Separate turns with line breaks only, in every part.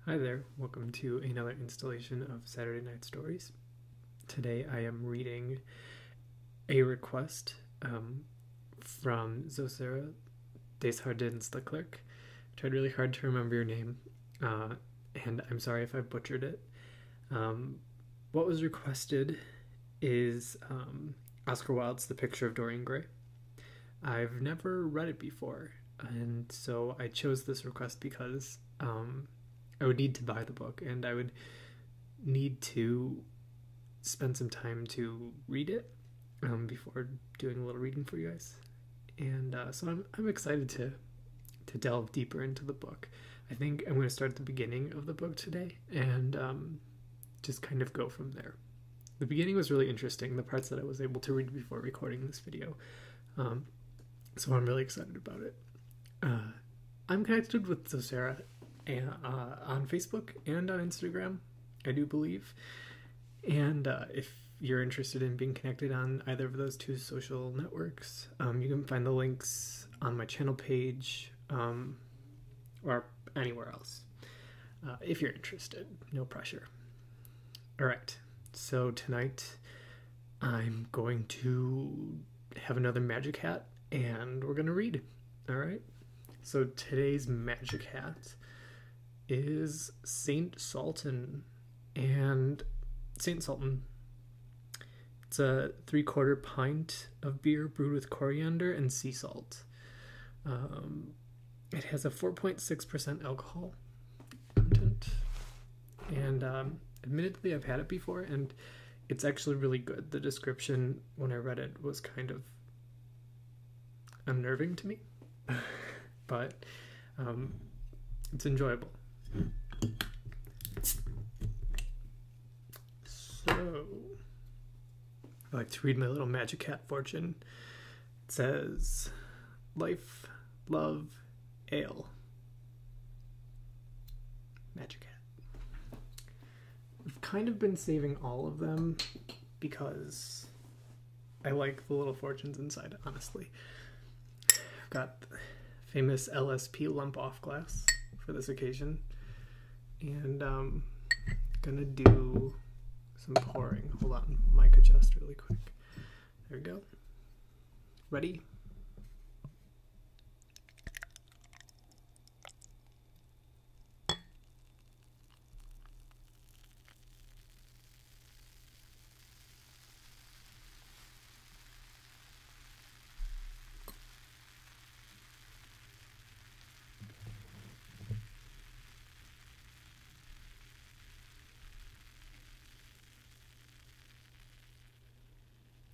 Hi there, welcome to another installation of Saturday Night Stories. Today I am reading a request from Zoe-Sarah Desjardins-Leclerc. Tried really hard to remember your name, and I'm sorry if I butchered it. What was requested is Oscar Wilde's The Picture of Dorian Gray. I've never read it before, and so I chose this request because I would need to buy the book, and I would need to spend some time to read it before doing a little reading for you guys. And so I'm excited to delve deeper into the book. I think I'm going to start at the beginning of the book today and just kind of go from there. The beginning was really interesting, the parts that I was able to read before recording this video. So I'm really excited about it. I'm connected with Zoe-Sarah on Facebook and on Instagram, I do believe. And if you're interested in being connected on either of those two social networks, you can find the links on my channel page or anywhere else. If you're interested, no pressure. Alright, so tonight I'm going to have another magic hat and we're going to read. Alright, so today's magic hat is Saint Sultan, and Saint Sultan, it's a 3/4 pint of beer brewed with coriander and sea salt. It has a 4.6% alcohol content, and admittedly I've had it before and it's actually really good. The description when I read it was kind of unnerving to me, but it's enjoyable. So, I like to read my little magic hat fortune. It says, life, love, ale. Magic hat. I've kind of been saving all of them because I like the little fortunes inside, honestly. I've got the famous LSP lump off glass for this occasion. And I'm gonna do some pouring. Hold on, mic adjust really quick. There we go. Ready?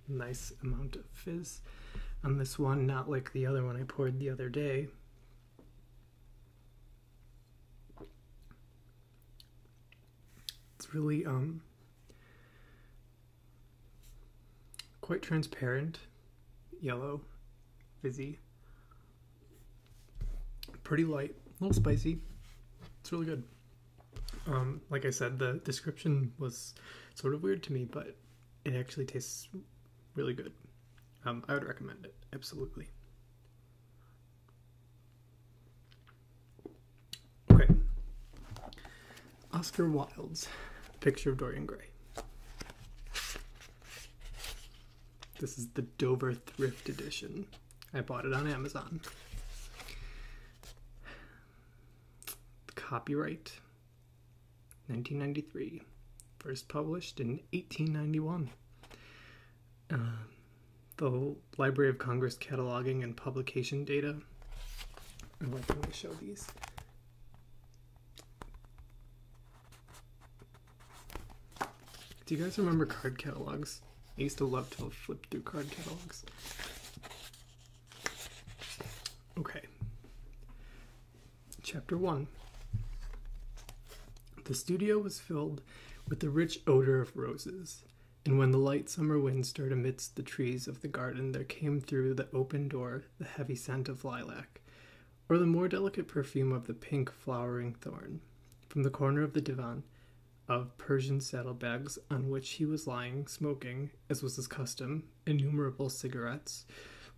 Nice amount of fizz on this one, not like the other one I poured the other day. It's really quite transparent, yellow, fizzy, pretty light, a little spicy. It's really good. Like I said, the description was sort of weird to me, but it actually tastes really good. I would recommend it, absolutely. Okay. Oscar Wilde's Picture of Dorian Gray. This is the Dover Thrift Edition. I bought it on Amazon. Copyright 1993. First published in 1891. The Library of Congress cataloging and publication data. I'm going to show these. Do you guys remember card catalogs? I used to love to flip through card catalogs. Okay. Chapter 1. The studio was filled with the rich odor of roses. And when the light summer wind stirred amidst the trees of the garden, there came through the open door the heavy scent of lilac, or the more delicate perfume of the pink flowering thorn. From the corner of the divan of Persian saddlebags on which he was lying, smoking, as was his custom, innumerable cigarettes,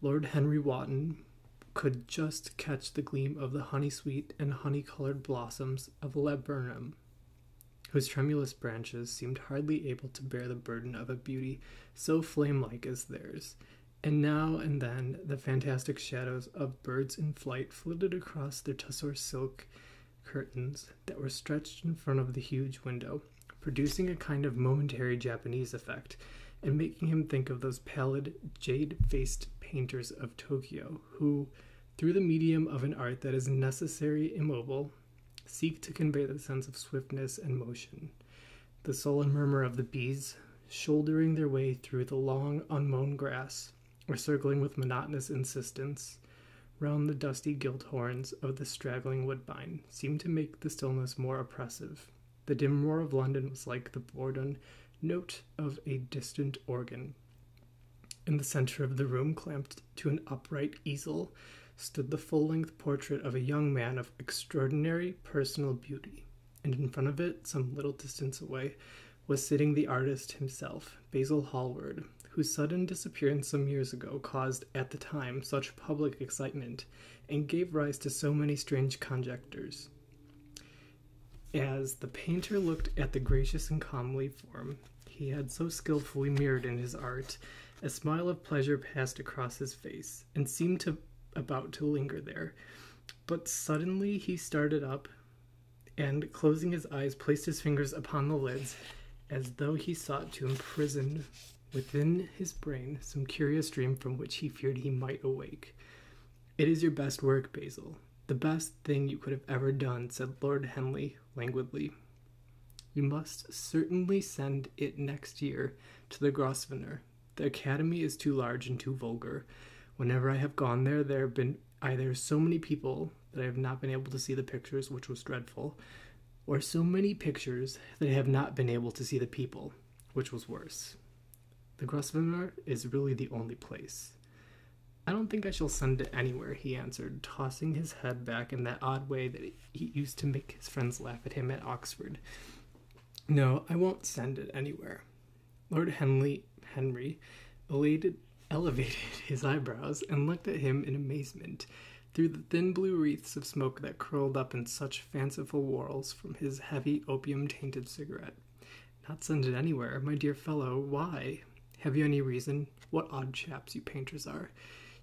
Lord Henry Wotton could just catch the gleam of the honey-sweet and honey-colored blossoms of laburnum, whose tremulous branches seemed hardly able to bear the burden of a beauty so flame-like as theirs. And now and then the fantastic shadows of birds in flight flitted across their tussore silk curtains that were stretched in front of the huge window, producing a kind of momentary Japanese effect, and making him think of those pallid, jade-faced painters of Tokyo, who, through the medium of an art that is necessary immobile, seek to convey the sense of swiftness and motion. The sullen murmur of the bees, shouldering their way through the long, unmown grass, or circling with monotonous insistence round the dusty gilt horns of the straggling woodbine, seemed to make the stillness more oppressive. The dim roar of London was like the bourdon note of a distant organ. In the center of the room, clamped to an upright easel, stood the full-length portrait of a young man of extraordinary personal beauty, and in front of it, some little distance away, was sitting the artist himself, Basil Hallward, whose sudden disappearance some years ago caused, at the time, such public excitement, and gave rise to so many strange conjectures. As the painter looked at the gracious and comely form he had so skillfully mirrored in his art, a smile of pleasure passed across his face, and seemed about to linger there. But suddenly he started up, and, closing his eyes, placed his fingers upon the lids, as though he sought to imprison within his brain some curious dream from which he feared he might awake. "It is your best work, Basil. The best thing you could have ever done," said Lord Henley languidly. "You must certainly send it next year to the Grosvenor. The Academy is too large and too vulgar. Whenever I have gone there, there have been either so many people that I have not been able to see the pictures, which was dreadful, or so many pictures that I have not been able to see the people, which was worse. The Grosvenor is really the only place." "I don't think I shall send it anywhere," he answered, tossing his head back in that odd way that he used to make his friends laugh at him at Oxford. "No, I won't send it anywhere." Lord Henry elevated his eyebrows and looked at him in amazement through the thin blue wreaths of smoke that curled up in such fanciful whorls from his heavy opium-tainted cigarette. "Not send it anywhere, my dear fellow? Why? Have you any reason? What odd chaps you painters are.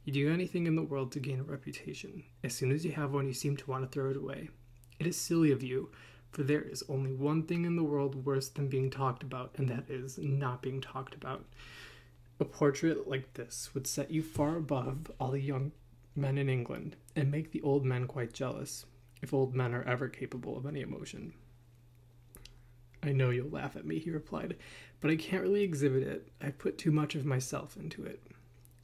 You do anything in the world to gain a reputation. As soon as you have one, you seem to want to throw it away. It is silly of you, for there is only one thing in the world worse than being talked about, and that is not being talked about. A portrait like this would set you far above all the young men in England, and make the old men quite jealous, if old men are ever capable of any emotion." "I know you'll laugh at me," he replied, "but I can't really exhibit it. I've put too much of myself into it."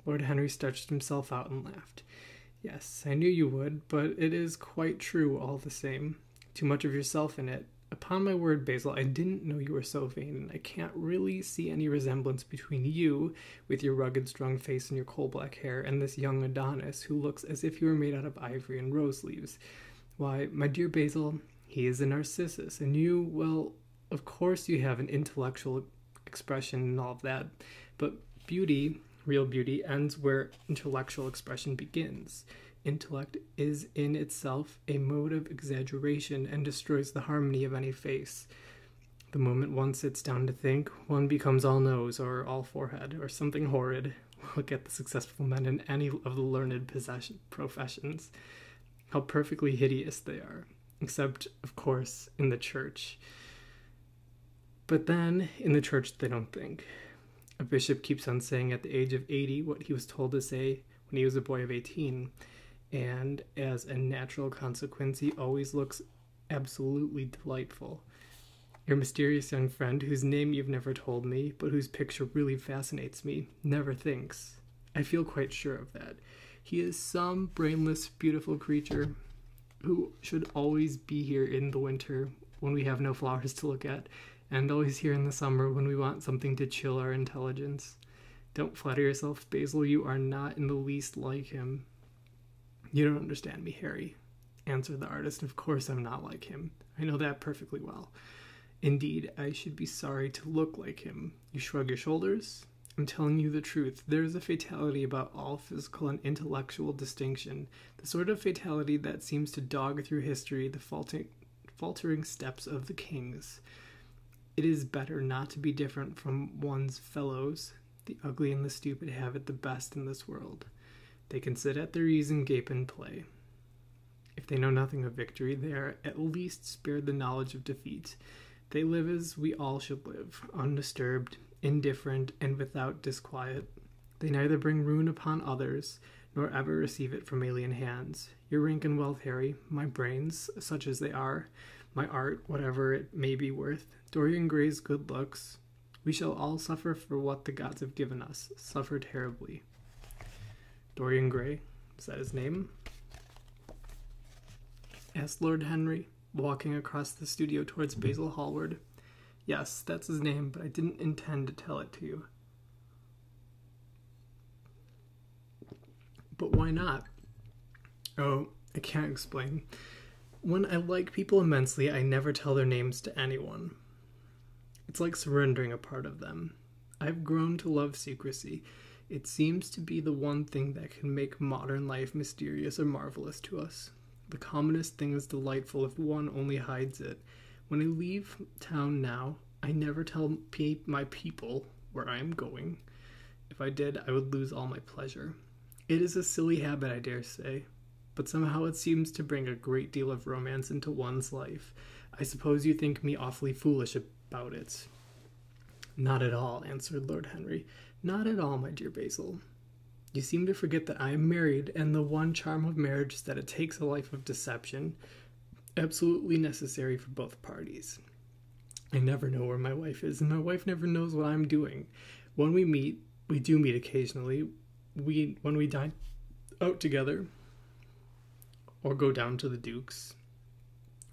Lord Henry stretched himself out and laughed. "Yes, I knew you would, but it is quite true all the same. Too much of yourself in it. Upon my word, Basil, I didn't know you were so vain, and I can't really see any resemblance between you, with your rugged, strong face and your coal-black hair, and this young Adonis, who looks as if he were made out of ivory and rose-leaves. Why, my dear Basil, he is a Narcissus, and you, well, of course you have an intellectual expression and all of that, but beauty, real beauty, ends where intellectual expression begins. Intellect is in itself a mode of exaggeration and destroys the harmony of any face. The moment one sits down to think, one becomes all nose or all forehead or something horrid. Look at the successful men in any of the learned professions. How perfectly hideous they are, except, of course, in the church. But then, in the church they don't think. A bishop keeps on saying at the age of 80 what he was told to say when he was a boy of 18, and as a natural consequence he always looks absolutely delightful. Your mysterious young friend, whose name you've never told me, but whose picture really fascinates me, never thinks. I feel quite sure of that. He is some brainless, beautiful creature who should always be here in the winter when we have no flowers to look at, and always here in the summer when we want something to chill our intelligence. Don't flatter yourself, Basil, you are not in the least like him." "You don't understand me, Harry," answered the artist. "Of course I'm not like him. I know that perfectly well. Indeed, I should be sorry to look like him." "You shrug your shoulders?" I'm telling you the truth. There is a fatality about all physical and intellectual distinction, the sort of fatality that seems to dog through history the faltering steps of the kings. It is better not to be different from one's fellows. The ugly and the stupid have it the best in this world. They can sit at their ease and gape and play. If they know nothing of victory, they are at least spared the knowledge of defeat. They live as we all should live, undisturbed, indifferent, and without disquiet. They neither bring ruin upon others, nor ever receive it from alien hands. Your rank and wealth, Harry, my brains, such as they are, my art, whatever it may be worth, Dorian Gray's good looks, we shall all suffer for what the gods have given us, suffer terribly. Dorian Gray, is that his name? Asked Lord Henry, walking across the studio towards Basil Hallward. Yes, that's his name, but I didn't intend to tell it to you. But why not? Oh, I can't explain. When I like people immensely, I never tell their names to anyone. It's like surrendering a part of them. I've grown to love secrecy. It seems to be the one thing that can make modern life mysterious or marvelous to us. The commonest thing is delightful if one only hides it. When I leave town now, I never tell my people where I am going. If I did, I would lose all my pleasure. It is a silly habit, I dare say, but somehow it seems to bring a great deal of romance into one's life. I suppose you think me awfully foolish about it. Not at all, answered Lord Henry. Not at all, my dear Basil. You seem to forget that I am married, and the one charm of marriage is that it takes a life of deception, absolutely necessary for both parties. I never know where my wife is, and my wife never knows what I'm doing. When we meet, we do meet occasionally. When we dine out together, or go down to the Duke's,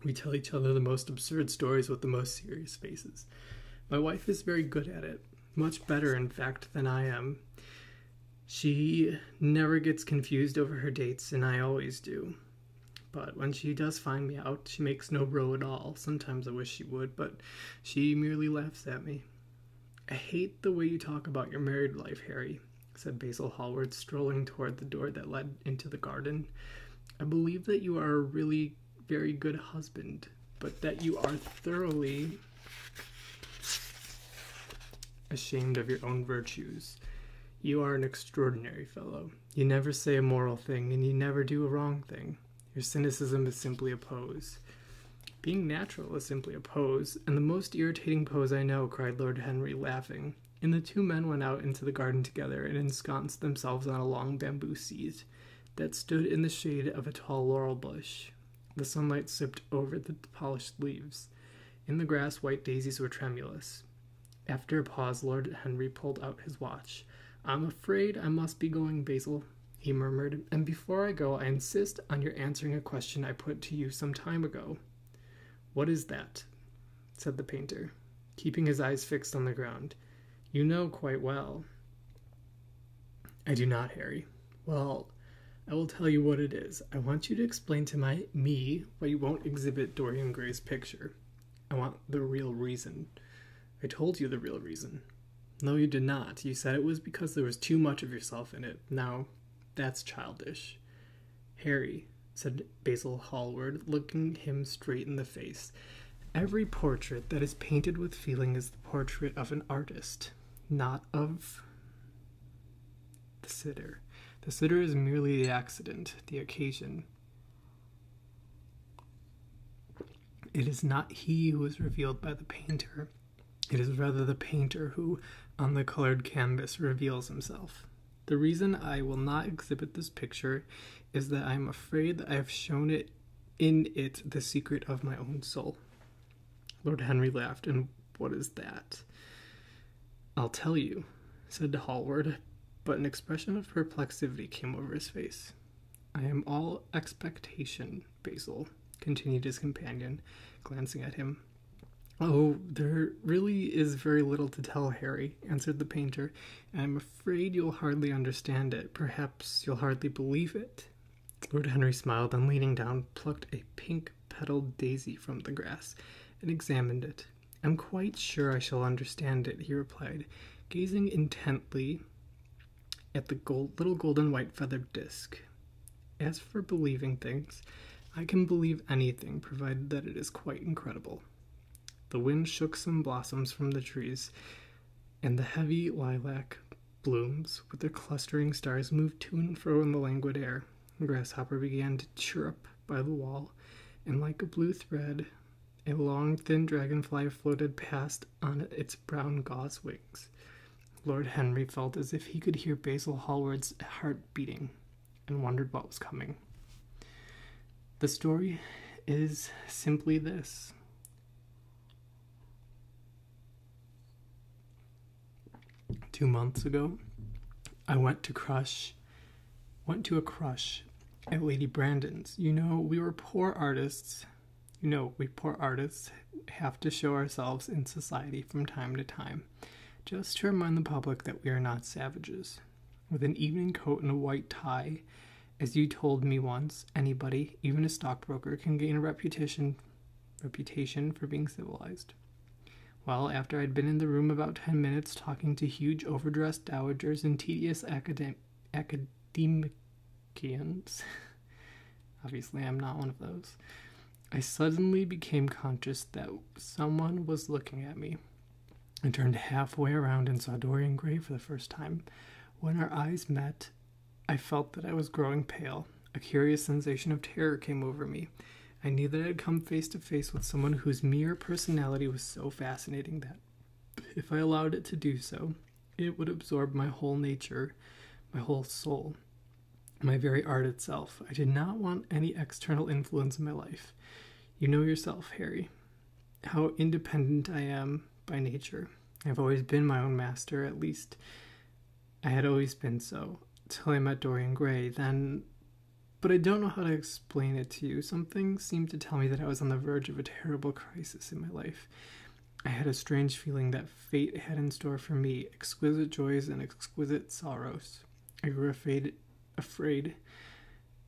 we tell each other the most absurd stories with the most serious faces. My wife is very good at it, much better, in fact, than I am. She never gets confused over her dates, and I always do. But when she does find me out, she makes no row at all. Sometimes I wish she would, but she merely laughs at me. I hate the way you talk about your married life, Harry, said Basil Hallward, strolling toward the door that led into the garden. I believe that you are a really very good husband, but that you are thoroughly ashamed of your own virtues. You are an extraordinary fellow. You never say a moral thing, and you never do a wrong thing. Your cynicism is simply a pose. Being natural is simply a pose, and the most irritating pose I know, cried Lord Henry, laughing. And the two men went out into the garden together and ensconced themselves on a long bamboo seat that stood in the shade of a tall laurel bush. The sunlight sipped over the polished leaves. In the grass, white daisies were tremulous. After a pause, Lord Henry pulled out his watch. I'm afraid I must be going, Basil, he murmured, and before I go, I insist on your answering a question I put to you some time ago. What is that? Said the painter, keeping his eyes fixed on the ground. You know quite well. I do not, Harry. Well, I will tell you what it is. I want you to explain to me why you won't exhibit Dorian Gray's picture. I want the real reason. I told you the real reason. No, you did not. You said it was because there was too much of yourself in it. Now, that's childish. Harry, said Basil Hallward, looking him straight in the face, every portrait that is painted with feeling is the portrait of an artist, not of the sitter. The sitter is merely the accident, the occasion. It is not he who is revealed by the painter. It is rather the painter who, on the colored canvas, reveals himself. The reason I will not exhibit this picture is that I am afraid that I have shown in it the secret of my own soul. Lord Henry laughed. And what is that? I'll tell you, said Hallward, but an expression of perplexity came over his face. I am all expectation, Basil, continued his companion, glancing at him. Oh, there really is very little to tell, Harry, answered the painter, and I'm afraid you'll hardly understand it. Perhaps you'll hardly believe it. Lord Henry smiled, and leaning down, plucked a pink-petaled daisy from the grass and examined it. I'm quite sure I shall understand it, he replied, gazing intently at the little golden white feathered disc. As for believing things, I can believe anything, provided that it is quite incredible. The wind shook some blossoms from the trees, and the heavy lilac blooms with their clustering stars moved to and fro in the languid air. A grasshopper began to chirrup by the wall, and like a blue thread, a long, thin dragonfly floated past on its brown gauze wings. Lord Henry felt as if he could hear Basil Hallward's heart beating, and wondered what was coming. The story is simply this. Two months ago, I went to a crush at Lady Brandon's. We were poor artists. We poor artists have to show ourselves in society from time to time, just to remind the public that we are not savages. With an evening coat and a white tie, as you told me once, anybody, even a stockbroker, can gain a reputation for being civilized. Well, after I'd been in the room about 10 minutes talking to huge overdressed dowagers and tedious academicians, obviously I'm not one of those, I suddenly became conscious that someone was looking at me. I turned halfway around and saw Dorian Gray for the first time. When our eyes met, I felt that I was growing pale. A curious sensation of terror came over me. I knew that I had come face to face with someone whose mere personality was so fascinating that, if I allowed it to do so, it would absorb my whole nature, my whole soul, my very art itself. I did not want any external influence in my life. You know yourself, Harry, how independent I am by nature. I've always been my own master, at least I had always been so, till I met Dorian Gray. But I don't know how to explain it to you. Something seemed to tell me that I was on the verge of a terrible crisis in my life. I had a strange feeling that fate had in store for me exquisite joys and exquisite sorrows. I grew afraid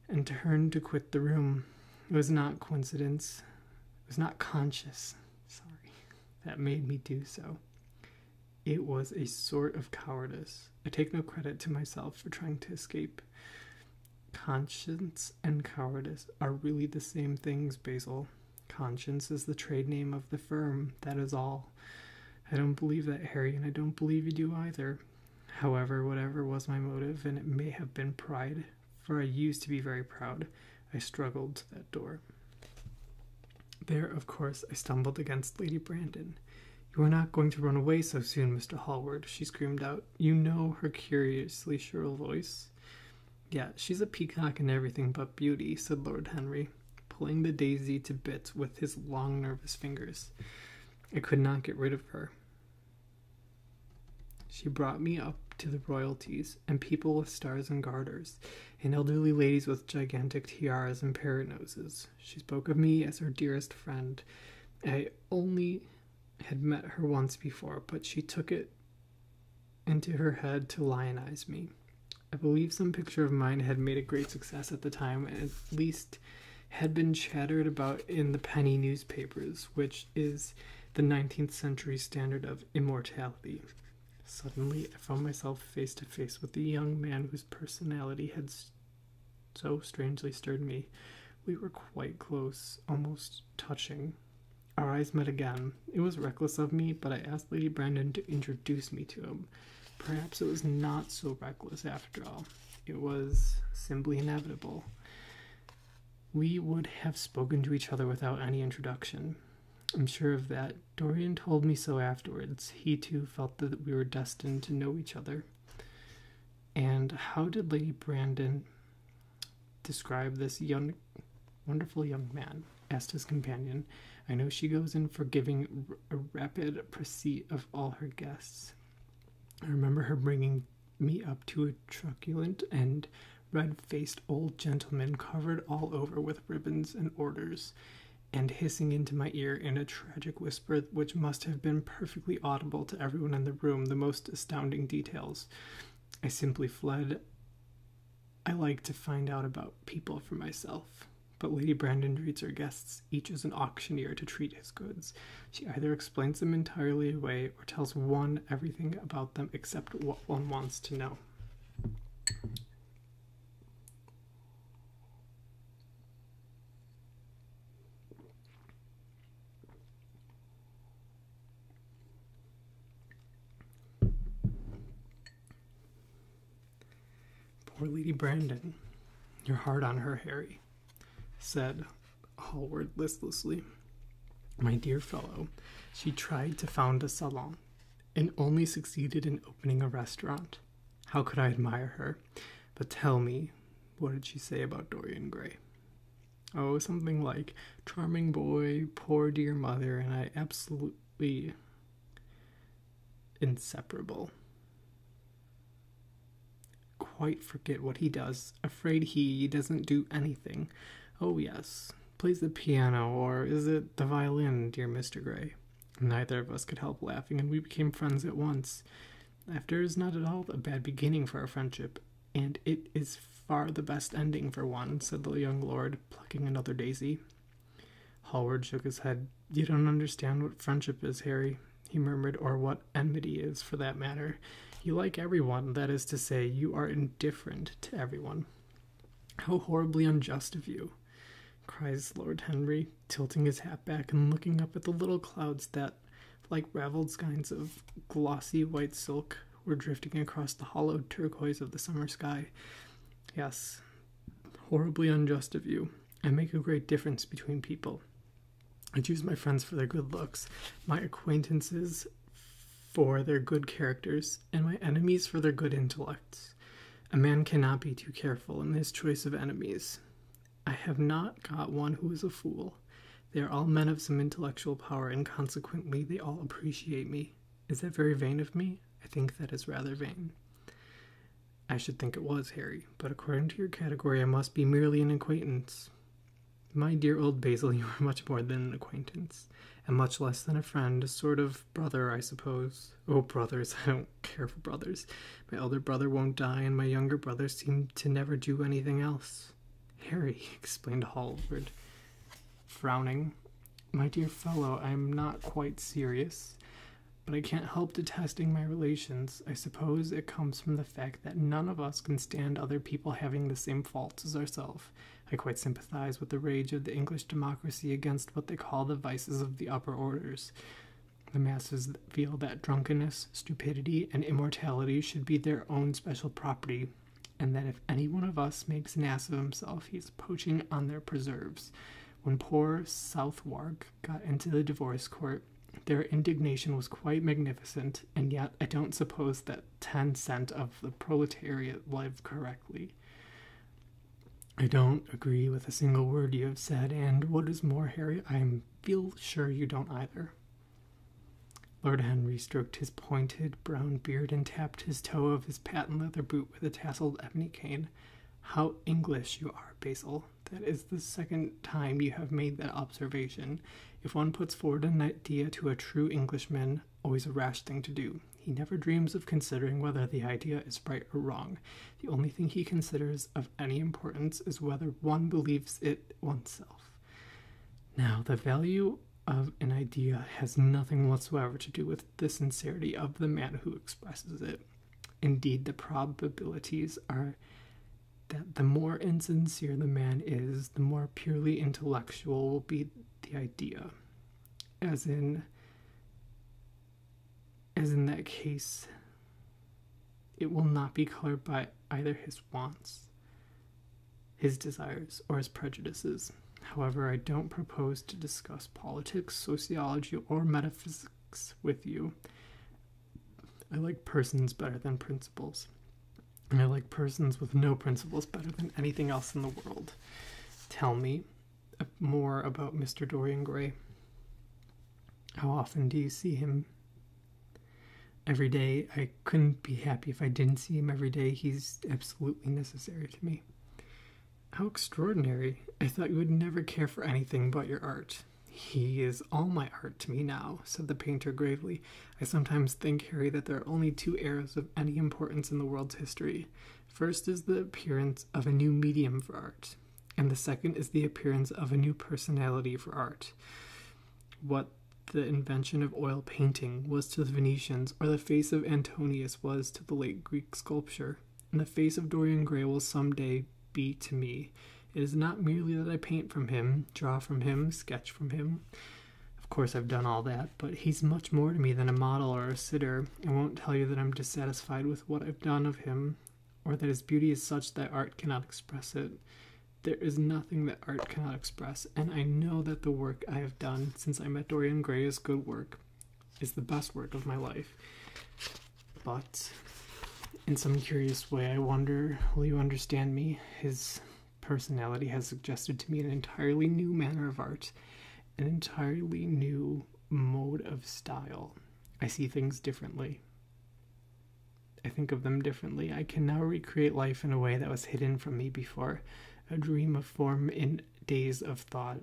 and turned to quit the room. It was not coincidence. It was not conscious. That made me do so. It was a sort of cowardice. I take no credit to myself for trying to escape. Conscience and cowardice are really the same things, Basil. Conscience is the trade name of the firm, that is all. I don't believe that, Harry, and I don't believe you do either. However, whatever was my motive, and it may have been pride, for I used to be very proud, I struggled to that door. There, of course, I stumbled against Lady Brandon. You are not going to run away so soon, Mr. Hallward, she screamed out. You know her curiously shrill voice. Yeah, she's a peacock and everything but beauty, said Lord Henry, pulling the daisy to bits with his long, nervous fingers. I could not get rid of her. She brought me up to the royalties, and people with stars and garters, and elderly ladies with gigantic tiaras and parrot noses. She spoke of me as her dearest friend. I only had met her once before, but she took it into her head to lionize me. I believe some picture of mine had made a great success at the time, and at least had been chattered about in the penny newspapers, which is the 19th century standard of immortality. Suddenly, I found myself face to face with the young man whose personality had so strangely stirred me. We were quite close, almost touching. Our eyes met again. It was reckless of me, but I asked Lady Brandon to introduce me to him. Perhaps it was not so reckless after all. It was simply inevitable. We would have spoken to each other without any introduction. I'm sure of that. Dorian told me so afterwards. He too felt that we were destined to know each other. And how did Lady Brandon describe this wonderful young man? Asked his companion. I know she goes in for giving a rapid receipt of all her guests. I remember her bringing me up to a truculent and red-faced old gentleman covered all over with ribbons and orders, and hissing into my ear in a tragic whisper which must have been perfectly audible to everyone in the room the most astounding details. I simply fled. I like to find out about people for myself. But Lady Brandon treats her guests each as an auctioneer to treat his goods. She either explains them entirely away or tells one everything about them except what one wants to know. Poor Lady Brandon. You're hard on her, Harry, said Hallward listlessly. My dear fellow, she tried to found a salon and only succeeded in opening a restaurant. How could I admire her? But tell me, what did she say about Dorian Gray? Oh, something like, charming boy, poor dear mother, and I absolutely inseparable. Quite forget what he does. Afraid he doesn't do anything. Oh, yes. Plays the piano, or is it the violin, dear Mr. Gray? Neither of us could help laughing, and we became friends at once. Laughter is not at all a bad beginning for a friendship, and it is far the best ending for one, said the young lord, plucking another daisy. Hallward shook his head. You don't understand what friendship is, Harry, he murmured, or what enmity is, for that matter. You like everyone, that is to say, you are indifferent to everyone. How horribly unjust of you, cries Lord Henry, tilting his hat back and looking up at the little clouds that, like ravelled skeins of glossy white silk, were drifting across the hollowed turquoise of the summer sky. Yes, horribly unjust of you. I make a great difference between people. I choose my friends for their good looks, my acquaintances for their good characters, and my enemies for their good intellects. A man cannot be too careful in his choice of enemies. I have not got one who is a fool. They are all men of some intellectual power, and consequently they all appreciate me. Is that very vain of me? I think that is rather vain. I should think it was, Harry, but according to your category I must be merely an acquaintance. My dear old Basil, you are much more than an acquaintance, and much less than a friend, a sort of brother, I suppose. Oh, brothers, I don't care for brothers. My elder brother won't die, and my younger brothers seem to never do anything else. Harry, explained Hallward, frowning. My dear fellow, I am not quite serious, but I can't help detesting my relations. I suppose it comes from the fact that none of us can stand other people having the same faults as ourselves. I quite sympathize with the rage of the English democracy against what they call the vices of the upper orders. The masses feel that drunkenness, stupidity, and immortality should be their own special property, and that if any one of us makes an ass of himself, he is poaching on their preserves. When poor Southwark got into the divorce court, their indignation was quite magnificent, and yet I don't suppose that 10% of the proletariat live correctly. I don't agree with a single word you have said, and what is more, Harry, I feel sure you don't either. Lord Henry stroked his pointed brown beard and tapped his toe of his patent leather boot with a tasseled ebony cane. How English you are, Basil. That is the second time you have made that observation. If one puts forward an idea to a true Englishman, always a rash thing to do. He never dreams of considering whether the idea is right or wrong. The only thing he considers of any importance is whether one believes it oneself. Now, the value of an idea has nothing whatsoever to do with the sincerity of the man who expresses it. Indeed, the probabilities are that the more insincere the man is, the more purely intellectual will be the idea. As in that case, it will not be colored by either his wants, his desires, or his prejudices. However, I don't propose to discuss politics, sociology, or metaphysics with you. I like persons better than principles. And I like persons with no principles better than anything else in the world. Tell me more about Mr. Dorian Gray. How often do you see him? Every day. I couldn't be happy if I didn't see him every day. He's absolutely necessary to me. How extraordinary. I thought you would never care for anything but your art. He is all my art to me now, said the painter gravely. I sometimes think, Harry, that there are only two eras of any importance in the world's history. First is the appearance of a new medium for art, and the second is the appearance of a new personality for art. What the invention of oil painting was to the Venetians, or the face of Antonius was to the late Greek sculpture, and the face of Dorian Gray will someday be to me. It is not merely that I paint from him, draw from him, sketch from him. Of course, I've done all that, but he's much more to me than a model or a sitter. I won't tell you that I'm dissatisfied with what I've done of him, or that his beauty is such that art cannot express it. There is nothing that art cannot express, and I know that the work I have done since I met Dorian Gray is good work, is the best work of my life. But in some curious way, I wonder, will you understand me? His personality has suggested to me an entirely new manner of art, an entirely new mode of style. I see things differently. I think of them differently. I can now recreate life in a way that was hidden from me before, a dream of form in days of thought.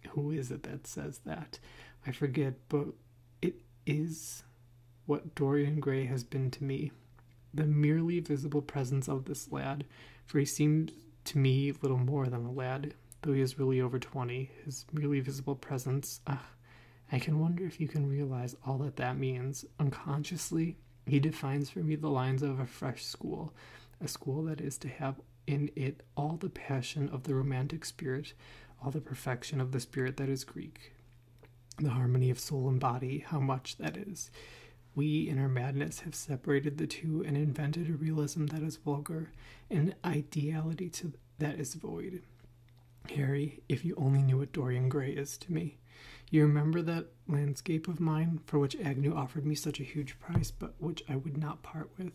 Who is it that says that? I forget, but it is what Dorian Gray has been to me. The merely visible presence of this lad, for he seems to me little more than a lad, though he is really over 20. His merely visible presence, I can wonder if you can realize all that that means. Unconsciously, he defines for me the lines of a fresh school, a school that is to have in it all the passion of the romantic spirit, all the perfection of the spirit that is Greek, the harmony of soul and body, how much that is. We, in our madness, have separated the two and invented a realism that is vulgar, an ideality that is void. Harry, if you only knew what Dorian Gray is to me. You remember that landscape of mine, for which Agnew offered me such a huge price, but which I would not part with?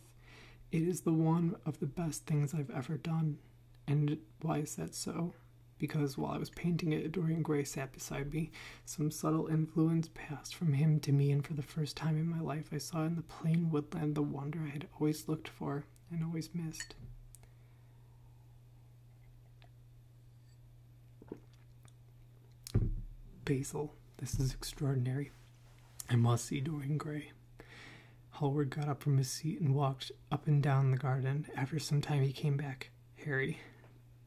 It is the one of the best things I've ever done. And why is that so? Because while I was painting it, Dorian Gray sat beside me. Some subtle influence passed from him to me, and for the first time in my life I saw in the plain woodland the wonder I had always looked for and always missed. Basil, this is extraordinary. I must see Dorian Gray. Hallward got up from his seat and walked up and down the garden. After some time he came back. Harry,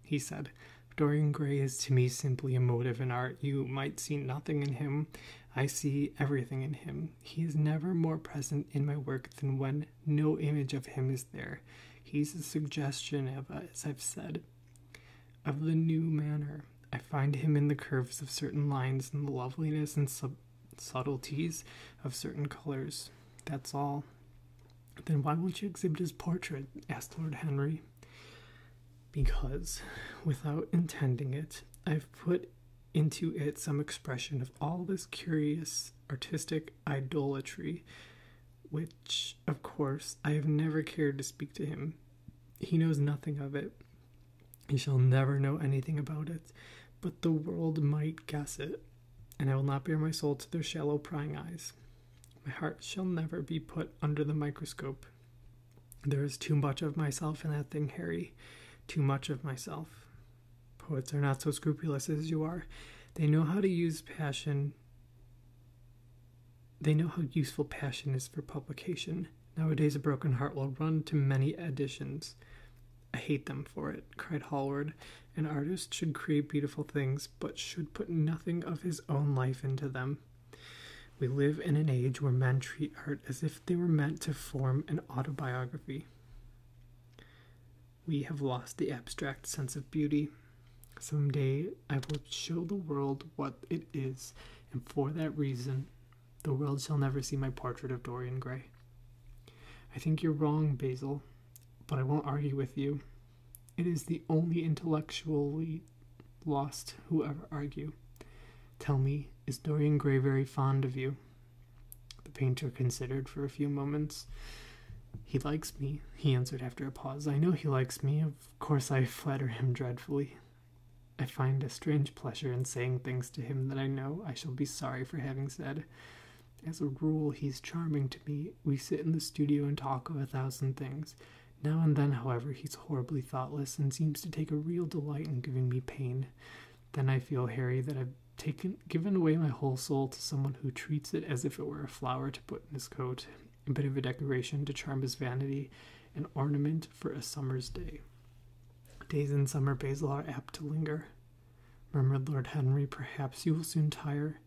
he said, Dorian Gray is to me simply a motive in art. You might see nothing in him. I see everything in him. He is never more present in my work than when no image of him is there. He's a suggestion of, as I've said, of the new manner. I find him in the curves of certain lines and the loveliness and subtleties of certain colors. That's all. Then why won't you exhibit his portrait? Asked Lord Henry. Because, without intending it, I've put into it some expression of all this curious artistic idolatry, which, of course, I have never cared to speak to him. He knows nothing of it. He shall never know anything about it, but the world might guess it, and I will not bare my soul to their shallow prying eyes. My heart shall never be put under the microscope. There is too much of myself in that thing, Harry. Too much of myself. Poets are not so scrupulous as you are. They know how to use passion. They know how useful passion is for publication. Nowadays a broken heart will run to many editions. I hate them for it, cried Hallward. An artist should create beautiful things, but should put nothing of his own life into them. We live in an age where men treat art as if they were meant to form an autobiography. We have lost the abstract sense of beauty. Someday I will show the world what it is, and for that reason, the world shall never see my portrait of Dorian Gray. I think you're wrong, Basil, but I won't argue with you. It is the only intellectually lost who ever argue. Tell me, is Dorian Gray very fond of you? The painter considered for a few moments. He likes me, he answered after a pause. I know he likes me. Of course I flatter him dreadfully. I find a strange pleasure in saying things to him that I know I shall be sorry for having said. As a rule, he's charming to me. We sit in the studio and talk of 1,000 things. Now and then, however, he's horribly thoughtless and seems to take a real delight in giving me pain. Then I feel, Harry, that I've given away my whole soul to someone who treats it as if it were a flower to put in his coat, a bit of a decoration to charm his vanity, an ornament for a summer's day. Days in summer, Basil, are apt to linger. murmured Lord Henry. Perhaps you will soon tire.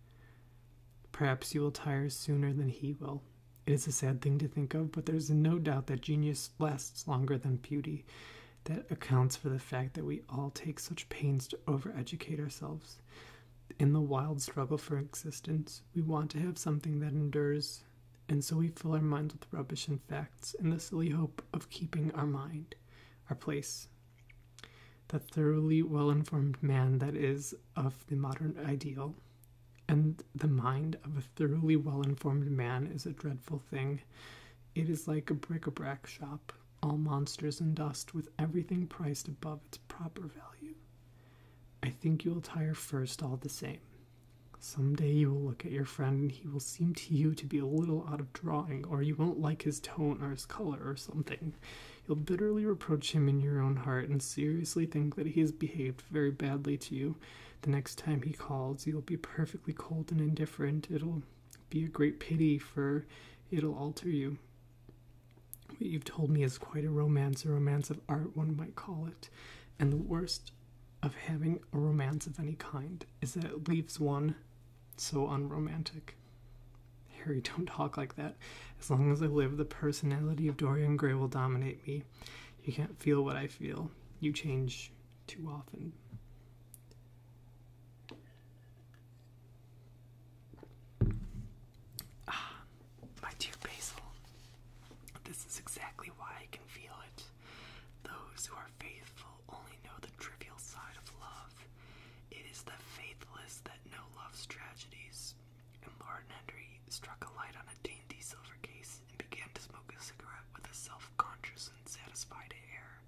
Perhaps you will tire sooner than he will. It is a sad thing to think of, but there is no doubt that genius lasts longer than beauty. That accounts for the fact that we all take such pains to overeducate ourselves. In the wild struggle for existence, we want to have something that endures, and so we fill our minds with rubbish and facts in the silly hope of keeping our mind, our place. The thoroughly well-informed man that is of the modern ideal, and the mind of a thoroughly well-informed man is a dreadful thing. It is like a bric-a-brac shop, all monsters and dust, with everything priced above its proper value. I think you will tire first all the same. Some day you will look at your friend and he will seem to you to be a little out of drawing, or you won't like his tone or his color or something. You'll bitterly reproach him in your own heart and seriously think that he has behaved very badly to you. The next time he calls, you'll be perfectly cold and indifferent. It'll be a great pity, for it'll alter you. What you've told me is quite a romance of art, one might call it. And the worst of having a romance of any kind is that it leaves one so unromantic. Harry, don't talk like that. As long as I live, the personality of Dorian Gray will dominate me. You can't feel what I feel. You change too often. My dear Basil, this is exactly why I can feel it. Those who are faithful only know the trivial side of love. It is the faithless that know love's tragedies. And Lord Henry struck a light on a dainty silver case and began to smoke a cigarette with a self-conscious and satisfied air,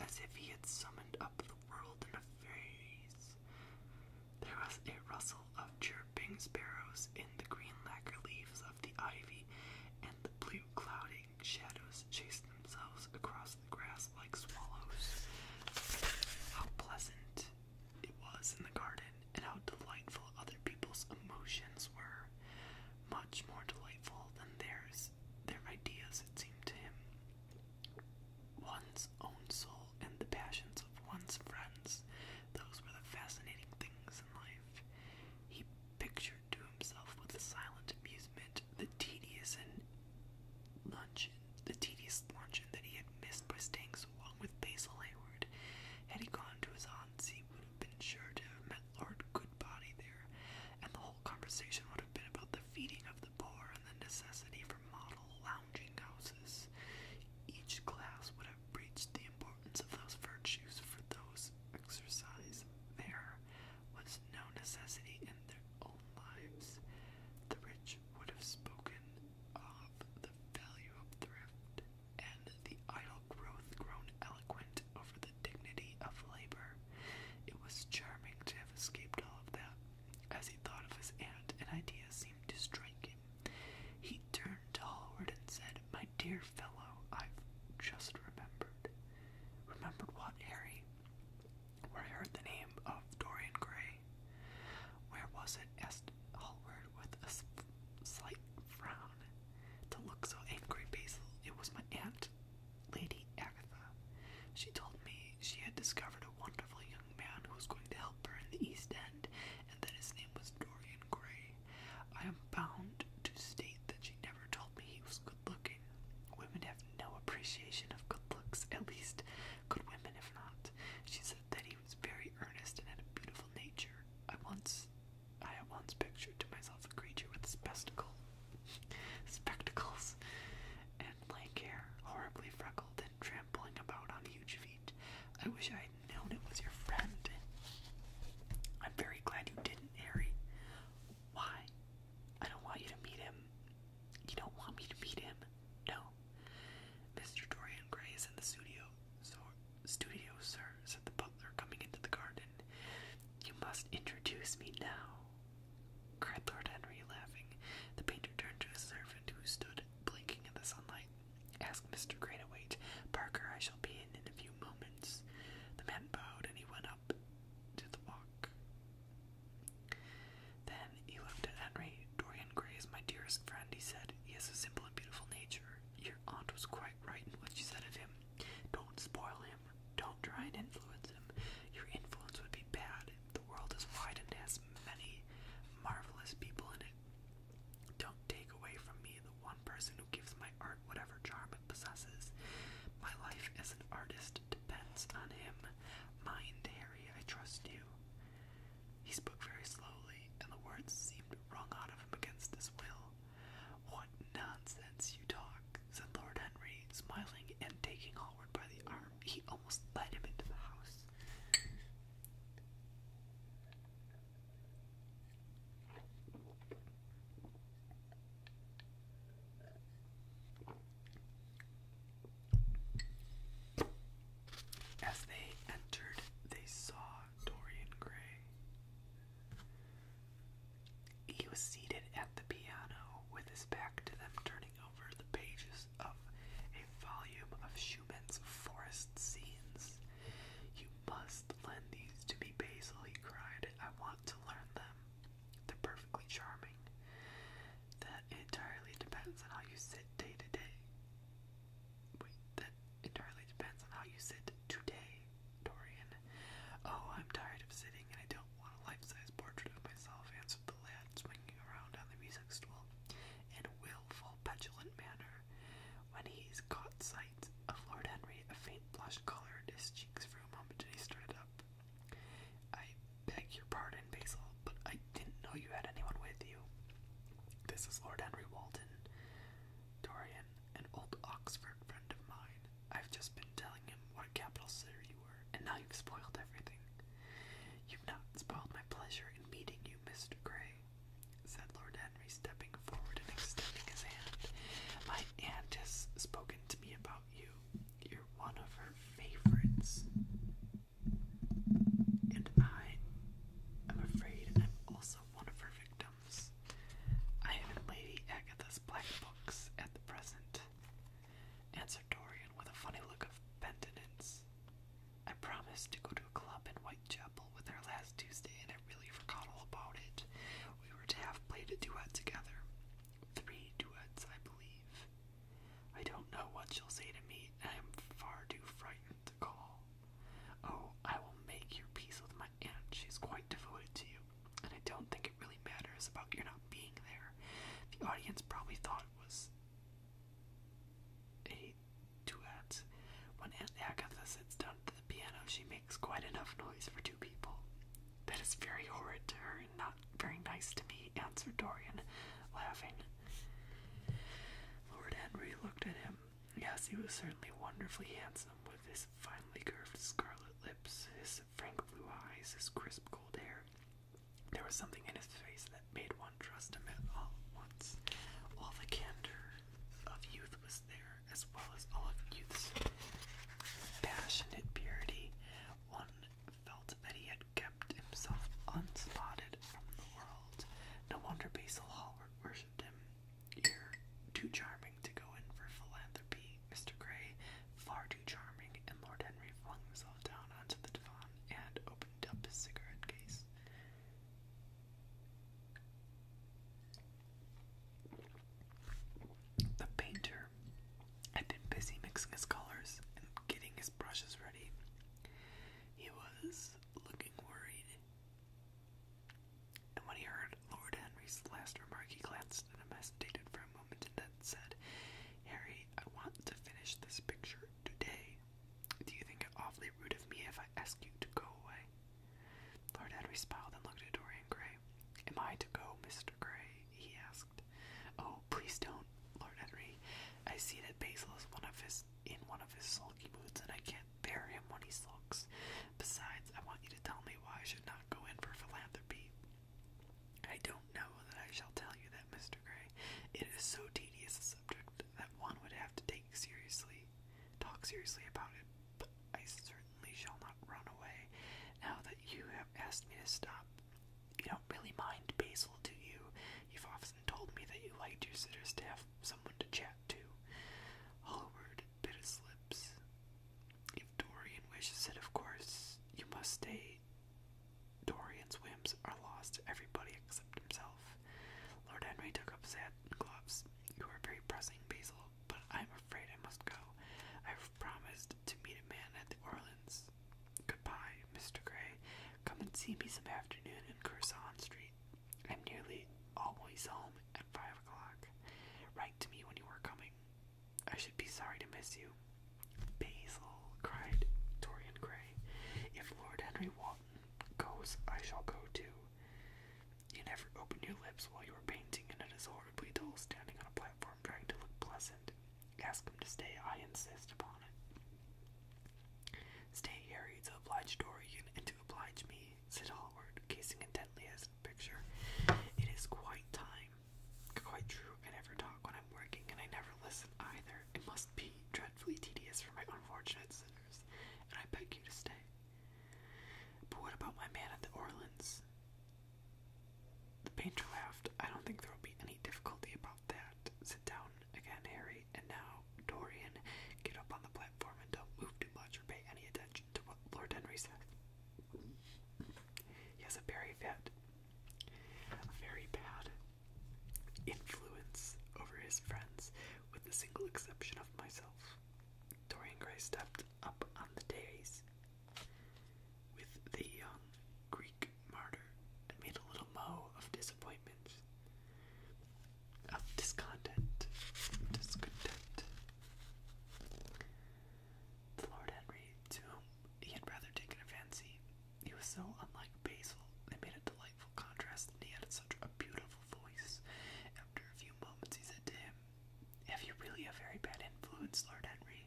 as if he had summoned up the world in a phrase. There was a rustle of chirping sparrows in the green lacquer leaves of the ivy, and the blue clouding shadows chased themselves across the grass like swallows. How pleasant it was in the garden, and how delightful other people's emotions were. Much more delightful than theirs, their ideas, it seemed to him. One's own soul and the passions of one's friends, those were the fascinating things in life. He pictured to himself with a silent amusement the tedious luncheons
very slowly, and the words seemed wrung out of him against his will. "What nonsense you talk," said Lord Henry, smiling and taking Hallward by the arm. He almost led him into the house. As they entered, they saw Dorian Gray. He was seated at the piano, with his back to them, turning over the pages of a volume of Schumann's Forest Scenes. "You must lend these to me, Basil," he cried. "I want to learn them. They're perfectly charming." "That entirely depends on how you sit day to day." That entirely depends on how you sit today, Dorian." "Oh, I'm tired of sitting, and I don't want a life-size portrait of myself," answered the lad, swinging around on the music stool in a willful, petulant manner. When he's caught sight of Lord Henry, a faint blush colored his cheeks for a moment, and he started up. "I beg your pardon, Basil, but I didn't know you had anyone with you. This is Lord Henry Walton, Dorian, an old Oxford friend of mine. I've just been telling him what a capital sitter you were, and now you've spoiled everything." "You've not spoiled my pleasure in meeting you, Mr. Gray," said Lord Henry, stepping forward and extending his hand. "My aunt has spoken to me about you. You're one of her favorites. And I'm afraid I'm also one of her victims. I am in Lady Agatha's black books at the present," answered Dorian with a funny look of penitence. "I promised to go to a club in Whitechapel with her last Tuesday, and I really forgot all about it. We were to have played a duet together. 3 duets, I believe. I don't know what she'll say to me, and I am far too frightened to call. Oh, I will make your peace with my aunt. She's quite devoted to you, and I don't think it really matters about your not being there. The audience probably thought it was a duet. When Aunt Agatha sits down to the piano, she makes quite enough noise for 2 people. That is very horrid to her and not very nice to me," answered Dorian, laughing. Lord Henry looked at him. Yes, he was certainly wonderfully handsome, with his finely curved scarlet lips, his frank blue eyes, his crisp gold hair. There was something in his face that made one trust him at all once. All the candor of youth was there, as well as all of youth's passionate purity. One felt that he had kept himself unspotted from the world. No wonder Basil Hallward worshipped him. "You're too charming to go in for philanthropy, Mr. Gray. Far too charming." And Lord Henry flung himself down onto the divan and opened up his cigarette case. The painter had been busy mixing his colors and getting his brushes ready. He was looking worried, and when he heard Lord Henry's last remark, he glanced at him, hesitated for a moment, and then said, "Harry, I want to finish this picture today. Do you think it awfully rude of me if I ask you to go away?" Lord Henry smiled and looked at Dorian Gray. "Am I to go, Mr. Gray?" he asked. "Oh, please don't, Lord Henry. I see that Basil is in one of his sulky moods, and I can't bear him when he sulks. Besides, I want you to tell me why I should not go in for philanthropy." "I don't know that I shall tell you that, Mr. Gray. It is so tedious a subject that one would have to talk seriously about it, but I certainly shall not run away, now that you have asked me to stop. You don't really mind Basil, do you? You've often told me that you liked your sitters to have someone to chat to." Hallward bit his lips. "If Dorian wishes it, of course you must stay. Dorian's whims are lost to everybody except himself." Lord Henry took up his hat and gloves. "You are very pressing, Basil, but I am afraid I must go. I have promised ask him to stay, I insist upon it. Stay, Harry, to oblige Dorian, and to oblige me, said Hallward, gazing intently at his picture. It is quite true, I never talk when I'm working, and I never listen either. It must be dreadfully tedious for my unfortunate sitters, and I beg you to stay. But what about my man at the Orlands? The painter laughed. I don't think there will be any difficulty about that. Sit down again, Harry, and now, Dorian, get up on the platform and don't move too much or pay any attention to what Lord Henry says. He has a very bad influence over his friends, with the single exception of myself. Dorian Gray stepped up on the dais with the young Greek martyr and made a little mow of disappointment, of discontent. The Lord Henry, to whom he had rather taken a fancy, he was so unlike Basil, they made a delightful contrast, and he had such a beautiful voice. After a few moments, he said to him, have you really a very bad influence, Lord Henry?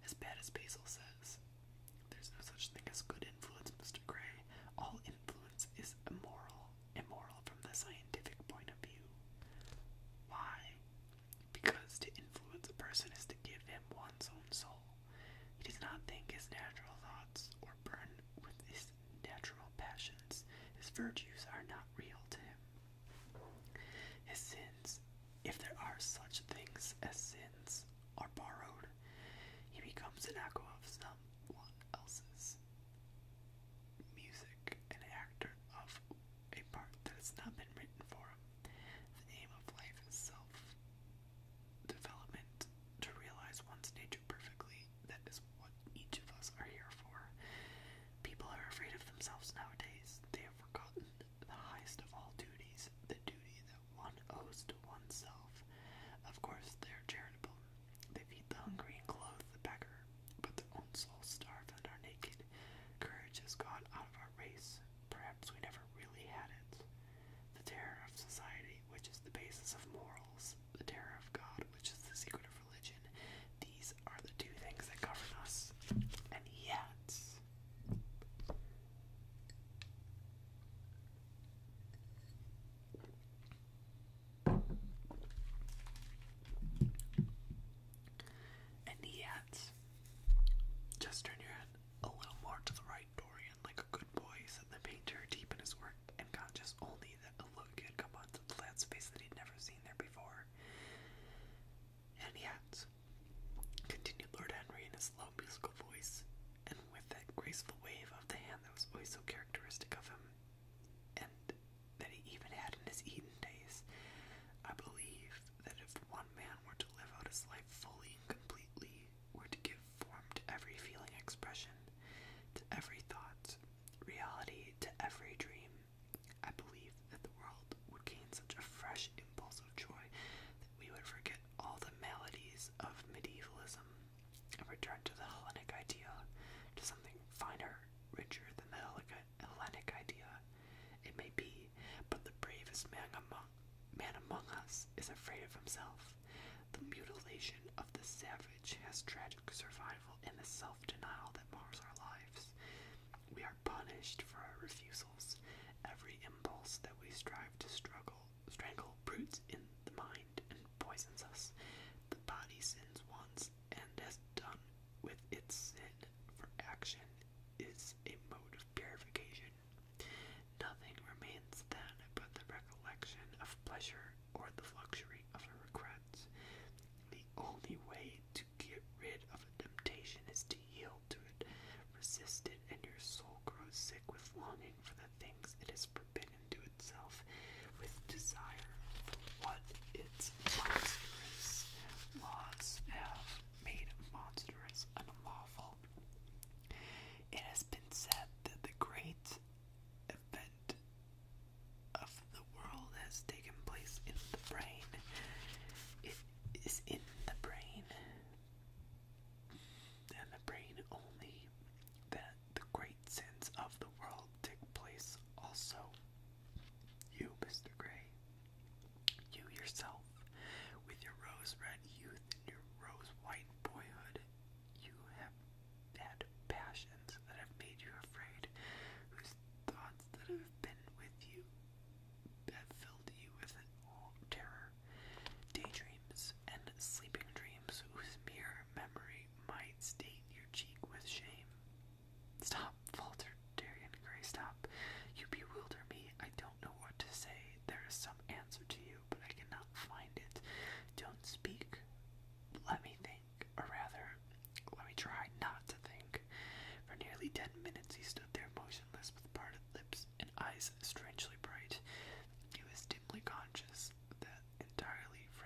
As bad as Basil says. There's no such thing as good influence, Mr. Gray. All influence is immoral from the scientific point of view. Why? Because to influence a person is to give him one's own soul. He does not think his natural thoughts or burn with his natural passions. His virtues are not real to him. His sins, if there are such things as sins, are borrowed. He becomes an echo of someone else's music, an actor of a part that has not been written for him. The aim of life is self-development, to realize one's nature perfectly. That is what each of us are here for. People are afraid of themselves nowadays. They have forgotten the highest of all duties, the duty that one owes to oneself. Of course, they are charitable. They feed the hungry and clothe the beggar, but their own souls starve and are naked. Courage has gone out of our race. Perhaps we never really had it. The terror of society, which is the basis of morals, the terror of God, which is the secret of religion, these are the two things that govern us. And yet, just turn your head a little more to the right, Dorian, like a good boy, said the painter, deep in his work, and conscious only that a look had come onto the lad's face that he'd never seen there before. And yet, continued Lord Henry in his low musical voice, and with that graceful wave of the hand that was always so characteristic of him, and that he even had in his Eton days, I believe that if one man were to live out his life fully and completely, were to give form to every feeling expression, to every thought, reality to every dream, I believe that the world would gain such a fresh impulse of joy that we would forget all the maladies of medievalism and return to the Hellenic idea, to something finer, richer than the Hellenic idea. It may be, but the bravest man among us is afraid of himself. The mutilation of the savage has tragic survival in the self-denial that mars our lives. We are punished for our refusals. Every impulse that we strive to strangle broods in the mind and poisons us. The body sins once and has done with its sin, for action is a mode of purification. Nothing remains then but the recollection of pleasure or the luxury of a regret. The only way to get rid of a temptation is to yield to it, resist it, and your soul grows sick with longing for the things it is forbidden to itself.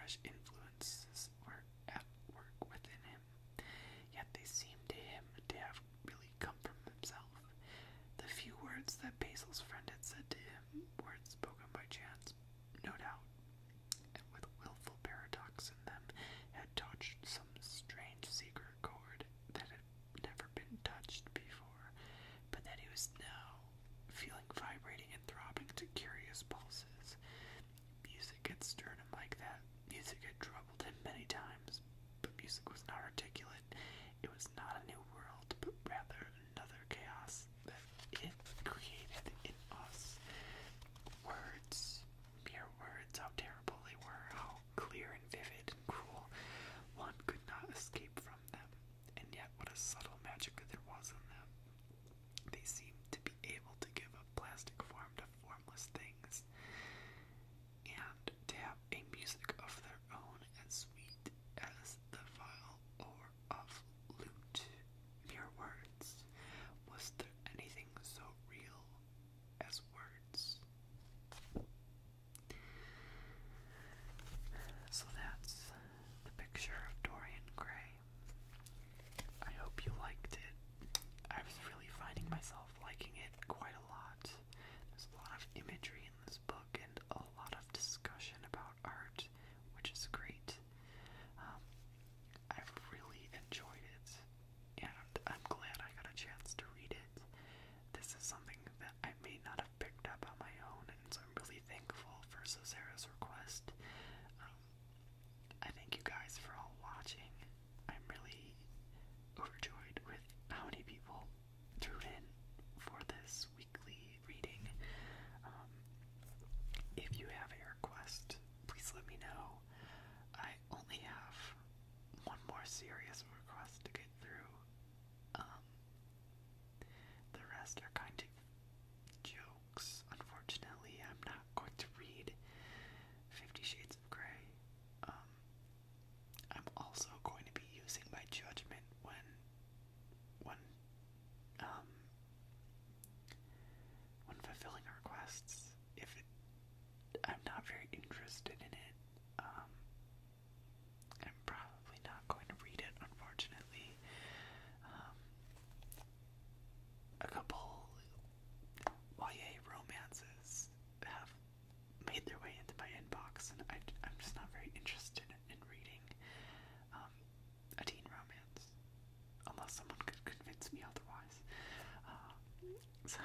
fresh influences were at work within him, yet they seemed to him to have really come from himself. The few words that Basil's friend had said to him, words spoken by chance, no doubt, and with willful paradox in them, had touched some strange secret chord that had never been touched before, but that he was now feeling vibrating and throbbing to curious pulses. Music had stirred him like that. Music had troubled him many times, but music was not articulate. It was not a new world, but rather another chaos that it created in us. Words, mere words, how terrible they were, how clear and vivid and cruel. One could not escape from them, and yet what a subtle magic there was in them. They seemed to be able to give a plastic form to formless things, and to have a music of their own as sweet as the viol or of lute. Mere words. Was there anything so real as words? So that's the Picture of Dorian Gray. I hope you liked it. I was really finding myself liking it quite a lot. There's a lot of imagery in this book and a lot of discussion about art, which is great. I've really enjoyed it, and I'm glad I got a chance to read it. This is something that I may not have picked up on my own, and so I'm really thankful for Zoe-Sarah's request. I thank you guys for all watching. I'm really overjoyed with how many people tuned in for this weekly reading. If you have a request, please let me know. I only have one more serious request to get through. The rest are kind of jokes. Unfortunately, I'm not going to read 50 Shades of Grey. I'm also going to be using my judgment when fulfilling requests. If I'm not very interested in it, I'm probably not going to read it, unfortunately. A couple YA romances have made their way into my inbox, and I'm just not very interested in reading a teen romance, unless someone could convince me otherwise. So